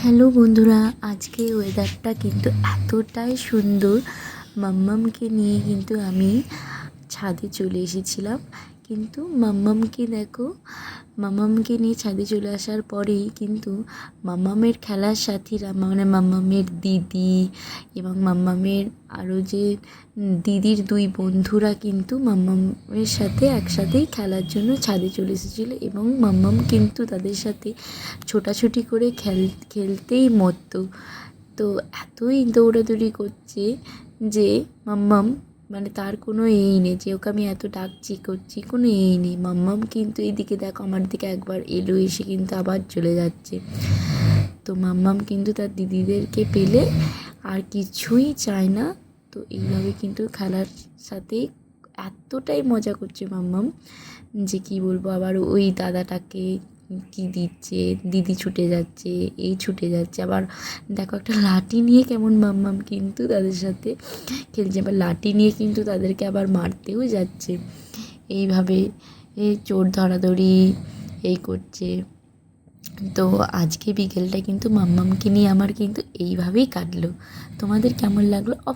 Hello বন্ধুরা, আজকে ওয়েদারটা কিন্তু এতটাই সুন্দর। মাম্মামকে নিয়ে কিন্তু আমি ছাদে চলে এসেছিলাম। কিন্তু মাম্মামকে দেখো, মাম্মামকে নিয়ে ছাদে চলে আসার পরেই কিন্তু মাম্মামের খেলার সাথীরা, মানে মাম্মামের দিদি এবং মাম্মামের আরও যে দিদির দুই বন্ধুরা কিন্তু মাম্মামের সাথে একসাথেই খেলার জন্য ছাদে চলে এসেছিলো এবং মাম্মাম কিন্তু তাদের সাথে ছোটাছুটি করে খেলতেই মত্ত। তো এতই দৌড়াদৌড়ি করছে যে মাম্মাম, মানে তার কোনো নেই যে ওকে আমি এত ডাকছি করছি, কোনো নেই। মাম্মাম কিন্তু এইদিকে দেখো, আমার দিকে একবার এলো, এসে কিন্তু আবার চলে যাচ্ছে। তো মাম্মাম কিন্তু তার দিদিদেরকে পেলে আর কিছুই চায় না। তো এইভাবে কিন্তু খেলার সাথে এতটাই মজা করছে মাম্মাম যে কি বলবো। আবার ওই দাদাটাকে কি দিচ্ছে, দিদি ছুটে যাচ্ছে, এই ছুটে যাচ্ছে। আবার দেখো একটা লাঠি নিয়ে কেমন মাম্মাম কিন্তু তাদের সাথে খেলছে, আবার লাঠি নিয়ে কিন্তু তাদেরকে আবার মারতেও যাচ্ছে। এইভাবে চোর ধরাধরি এই করছে। তো আজকে বিকেলটা কিন্তু মাম্মামকে নিয়ে আমার কিন্তু এইভাবেই কাটলো। তোমাদের কেমন লাগলো